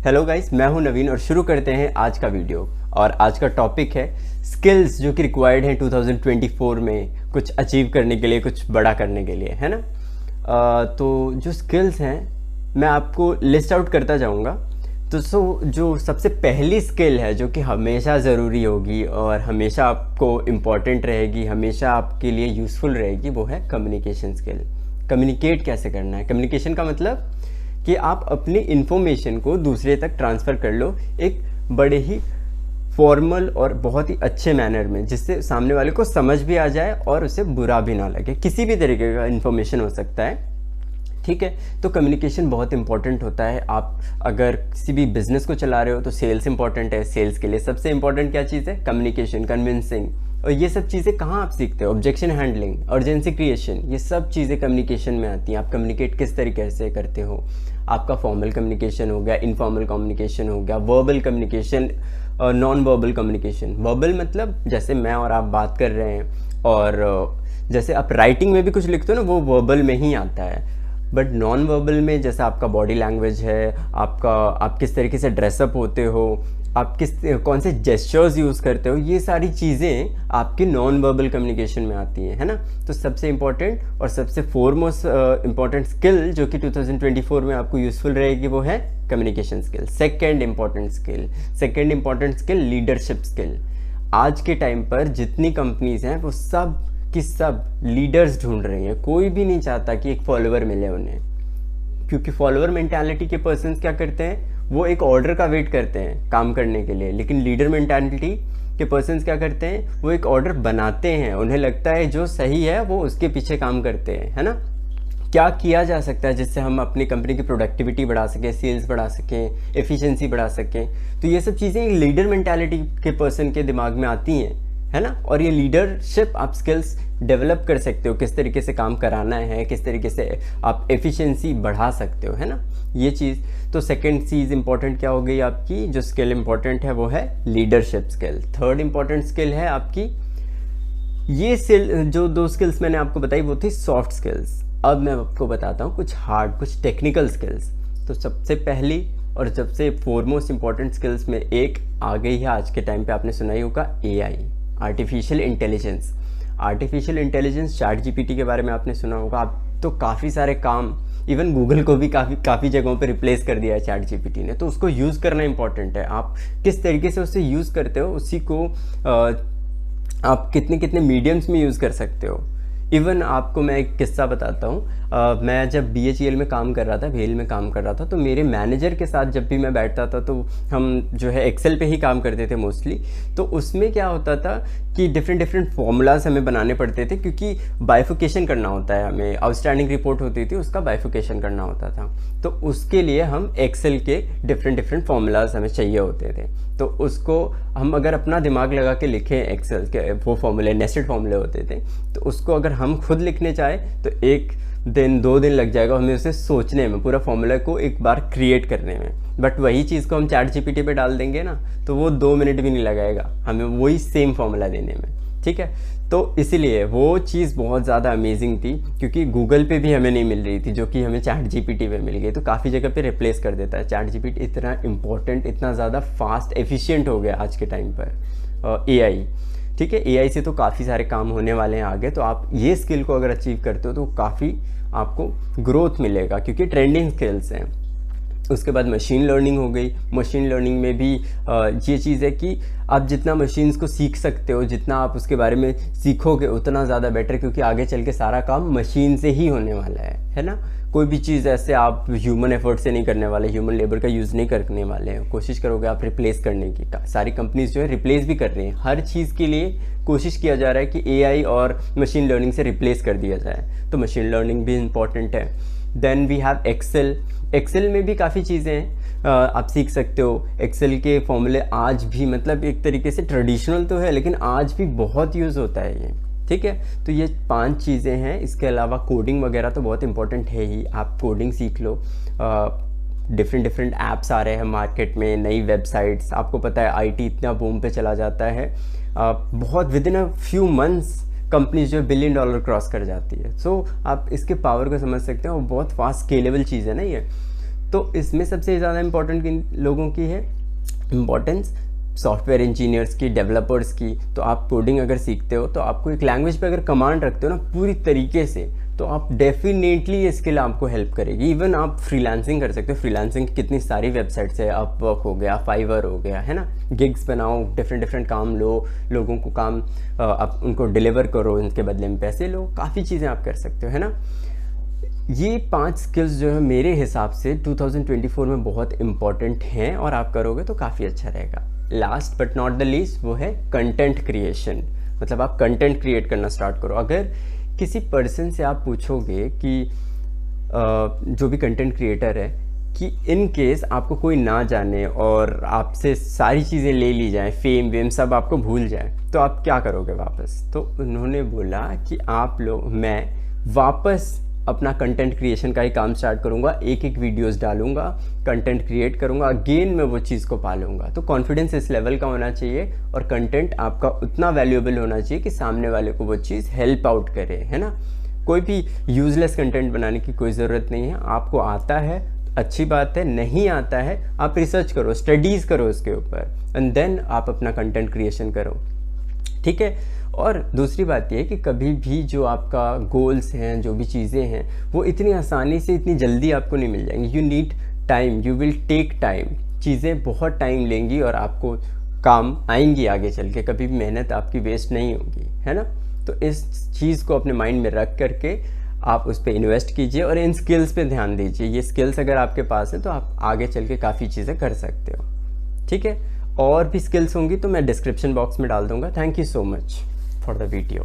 Hello guys, मैं हूं नवीन और शुरू करते हैं आज का वीडियो। और आज का टॉपिक है स्किल्स जो कि रिक्वायर्ड हैं 2024 में कुछ अचीव करने के लिए, कुछ बड़ा करने के लिए, है ना। तो जो स्किल्स हैं मैं आपको लिस्ट आउट करता जाऊंगा। तो जो सबसे पहली स्किल है जो कि हमेशा ज़रूरी होगी और हमेशा आपको इम्पॉर्टेंट रहेगी, हमेशा आपके लिए यूज़फुल रहेगी, वो है कम्युनिकेशन स्किल। कम्युनिकेट कैसे करना है। कम्युनिकेशन का मतलब कि आप अपनी इन्फॉर्मेशन को दूसरे तक ट्रांसफ़र कर लो एक बड़े ही फॉर्मल और बहुत ही अच्छे मैनर में, जिससे सामने वाले को समझ भी आ जाए और उसे बुरा भी ना लगे। किसी भी तरीके का इन्फॉर्मेशन हो सकता है, ठीक है। तो कम्युनिकेशन बहुत इंपॉर्टेंट होता है। आप अगर किसी भी बिजनेस को चला रहे हो तो सेल्स इंपॉर्टेंट है। सेल्स के लिए सबसे इंपॉर्टेंट क्या चीज़ है? Communication, convincing. और ये सब चीज़ें कहाँ आप सीखते हो? ऑब्जेक्शन हैंडलिंग, अर्जेंसी क्रिएशन, ये सब चीज़ें कम्युनिकेशन में आती हैं। आप कम्युनिकेट किस तरीके से करते हो। आपका फॉर्मल कम्युनिकेशन हो गया, इनफॉर्मल कम्युनिकेशन हो गया, verbal communication, non verbal communication. Verbal मतलब जैसे मैं और आप बात कर रहे हैं, और जैसे आप राइटिंग में भी कुछ लिखते हो ना, वो वर्बल में ही आता है। बट नॉन वर्बल में जैसे आपका बॉडी लैंग्वेज है, आप किस तरीके से ड्रेसअप होते हो, आप कौन से जेस्चर्स यूज़ करते हो, ये सारी चीज़ें आपकी नॉन वर्बल कम्युनिकेशन में आती हैं, है ना। तो सबसे इम्पॉर्टेंट और सबसे फोरमोस्ट इम्पॉर्टेंट स्किल जो कि 2024 में आपको यूज़फुल रहेगी वो है communication skill. Second important skill leadership skill. आज के टाइम पर जितनी कंपनीज हैं वो सब कि सब लीडर्स ढूंढ रही हैं। कोई भी नहीं चाहता कि एक फॉलोअर मिले उन्हें, क्योंकि फॉलोअर मेंटालिटी के पर्सन्स क्या करते हैं, वो एक ऑर्डर का वेट करते हैं काम करने के लिए। लेकिन लीडर मेंटालिटी के पर्सन्स क्या करते हैं, वो एक ऑर्डर बनाते हैं। उन्हें लगता है जो सही है वो उसके पीछे काम करते हैं, है ना। क्या किया जा सकता है जिससे हम अपनी कंपनी की प्रोडक्टिविटी बढ़ा सकें, सेल्स बढ़ा सकें, एफिशिएंसी बढ़ा सकें। तो ये सब चीज़ें लीडर मेंटालिटी के पर्सन के दिमाग में आती हैं, है ना। और ये लीडरशिप आप स्किल्स डेवलप कर सकते हो, किस तरीके से काम कराना है, किस तरीके से आप एफिशिएंसी बढ़ा सकते हो, है ना, ये चीज़। तो सेकंड चीज़ इंपॉर्टेंट क्या हो गई आपकी, जो स्किल इंपॉर्टेंट है वो है leadership skill. Third important skill है आपकी, ये जो दो स्किल्स मैंने आपको बताई वो थी सॉफ्ट स्किल्स। अब मैं आपको बताता हूँ कुछ हार्ड, कुछ टेक्निकल स्किल्स। तो सबसे पहली और सबसे फोरमोस्ट इंपॉर्टेंट स्किल्स में एक आ गई है आज के टाइम पे, आपने सुना ही होगा, AI, artificial intelligence. Chat GPT के बारे में आपने सुना होगा। आप तो काफ़ी सारे काम, इवन गूगल को भी काफ़ी जगहों पे रिप्लेस कर दिया है चैट जीपीटी ने। तो उसको यूज़ करना इंपॉर्टेंट है। आप किस तरीके से उसे यूज़ करते हो, उसी को आप कितने मीडियम्स में यूज़ कर सकते हो। इवन आपको मैं एक किस्सा बताता हूँ। मैं जब BHEL में काम कर रहा था, भेल में काम कर रहा था, तो मेरे मैनेजर के साथ जब भी मैं बैठता था तो हम जो है एक्सेल पे ही काम करते थे मोस्टली। तो उसमें क्या होता था कि डिफरेंट फार्मूलाज हमें बनाने पड़ते थे, क्योंकि बाइफिकेशन करना होता है हमें। आउटस्टैंडिंग रिपोर्ट होती थी, उसका बाइफिकेशन करना होता था। तो उसके लिए हम एक्सेल के डिफरेंट फार्मूलाज हमें चाहिए होते थे। तो उसको हम अगर अपना दिमाग लगा के लिखें, एक्सेल के वो फार्मूले नेस्टेड फार्मूले होते थे, तो उसको अगर हम खुद लिखने चाहें तो 1 दिन 2 दिन लग जाएगा हमें उसे सोचने में, पूरा फार्मूला को एक बार क्रिएट करने में। बट वही चीज़ को हम चैट जीपीटी पे डाल देंगे ना, तो वो 2 मिनट भी नहीं लगाएगा हमें वही सेम फार्मूला देने में, ठीक है। तो इसीलिए वो चीज़ बहुत ज़्यादा अमेजिंग थी, क्योंकि गूगल पे भी हमें नहीं मिल रही थी, जो कि हमें चैट जीपीटी पे मिल गई। तो काफ़ी जगह पे रिप्लेस कर देता है चैट जीपीटी। इतना इंपॉर्टेंट, इतना ज़्यादा फास्ट एफिशिएंट हो गया आज के टाइम पर AI, ठीक है। AI से तो काफ़ी सारे काम होने वाले हैं आगे। तो आप ये स्किल को अगर अचीव करते हो तो काफ़ी आपको ग्रोथ मिलेगा, क्योंकि ट्रेंडिंग स्किल्स हैं। उसके बाद मशीन लर्निंग हो गई। मशीन लर्निंग में भी ये चीज़ है कि आप जितना मशीन्स को सीख सकते हो, जितना आप उसके बारे में सीखोगे उतना ज़्यादा बेटर, क्योंकि आगे चल के सारा काम मशीन से ही होने वाला है ना। कोई भी चीज़ ऐसे आप ह्यूमन एफर्ट से नहीं करने वाले, ह्यूमन लेबर का यूज़ नहीं करने वाले हैं। कोशिश करोगे आप रिप्लेस करने की। सारी कंपनीज जो है रिप्लेस भी कर रही हैं। हर चीज़ के लिए कोशिश किया जा रहा है कि AI और मशीन लर्निंग से रिप्लेस कर दिया जाए। तो मशीन लर्निंग भी इम्पॉर्टेंट है। देन वी हैव एक्सेल में भी काफ़ी चीज़ें हैं, आप सीख सकते हो। एक्सेल के फॉर्मूले आज भी मतलब एक तरीके से ट्रेडिशनल तो है, लेकिन आज भी बहुत यूज़ होता है ये, ठीक है। तो ये 5 चीज़ें हैं। इसके अलावा कोडिंग वगैरह तो बहुत इंपॉर्टेंट है ही। आप कोडिंग सीख लो। डिफरेंट ऐप्स आ रहे हैं मार्केट में, नई वेबसाइट्स। आपको पता है IT इतना बूम पे चला जाता है, बहुत within a few months companies जो $1 बिलियन क्रॉस कर जाती है। सो आप इसके पावर को समझ सकते हैं, और बहुत फास्ट स्केलेबल चीज़ है ना ये। तो इसमें सबसे ज़्यादा इम्पोर्टेंट किन लोगों की है इम्पोर्टेंस, सॉफ्टवेयर इंजीनियर्स की, डेवलपर्स की। तो आप कोडिंग अगर सीखते हो तो आपको एक लैंग्वेज पे अगर कमांड रखते हो ना पूरी तरीके से, तो आप डेफिनेटली ये स्किल आपको हेल्प करेगी। इवन आप फ्रीलांसिंग कर सकते हो। फ्रीलांसिंग की कितनी सारी वेबसाइट्स है, अपवर्क हो गया, फाइवर हो गया, है ना। गिग्स बनाओ, डिफरेंट काम लो, लोगों को काम आप उनको डिलीवर करो, उनके बदले में पैसे लो, काफ़ी चीज़ें आप कर सकते हो, है ना। ये 5 स्किल्स जो है मेरे हिसाब से 2024 में बहुत इंपॉर्टेंट हैं और आप करोगे तो काफ़ी अच्छा रहेगा। Last but not the least वो है कंटेंट क्रिएशन। मतलब आप कंटेंट क्रिएट करना स्टार्ट करो। अगर किसी पर्सन से आप पूछोगे कि जो भी कंटेंट क्रिएटर है कि इन केस आपको कोई ना जाने और आपसे सारी चीज़ें ले ली जाए, फेम वेम सब आपको भूल जाए, तो आप क्या करोगे वापस? तो उन्होंने बोला कि मैं वापस अपना कंटेंट क्रिएशन का ही काम स्टार्ट करूँगा, एक वीडियोस डालूंगा, कंटेंट क्रिएट करूँगा, अगेन मैं वो चीज़ को पालूंगा। तो कॉन्फिडेंस इस लेवल का होना चाहिए और कंटेंट आपका उतना वैल्यूएबल होना चाहिए कि सामने वाले को वो चीज़ हेल्प आउट करे, है ना। कोई भी यूजलेस कंटेंट बनाने की कोई ज़रूरत नहीं है। आपको आता है अच्छी बात है, नहीं आता है आप रिसर्च करो, स्टडीज़ करो उसके ऊपर, एंड देन आप अपना कंटेंट क्रिएशन करो, ठीक है। और दूसरी बात यह है कि कभी भी जो आपका गोल्स हैं, जो भी चीज़ें हैं, वो इतनी आसानी से इतनी जल्दी आपको नहीं मिल जाएंगी। You need time, you will take time. चीज़ें बहुत टाइम लेंगी और आपको काम आएंगी आगे चल के, कभी भी मेहनत आपकी वेस्ट नहीं होगी, है ना। तो इस चीज़ को अपने माइंड में रख करके आप उस पर इन्वेस्ट कीजिए और इन स्किल्स पे ध्यान दीजिए। ये स्किल्स अगर आपके पास है तो आप आगे चल के काफ़ी चीज़ें कर सकते हो, ठीक है। और भी स्किल्स होंगी तो मैं डिस्क्रिप्शन बॉक्स में डाल दूंगा। Thank you so much for the video.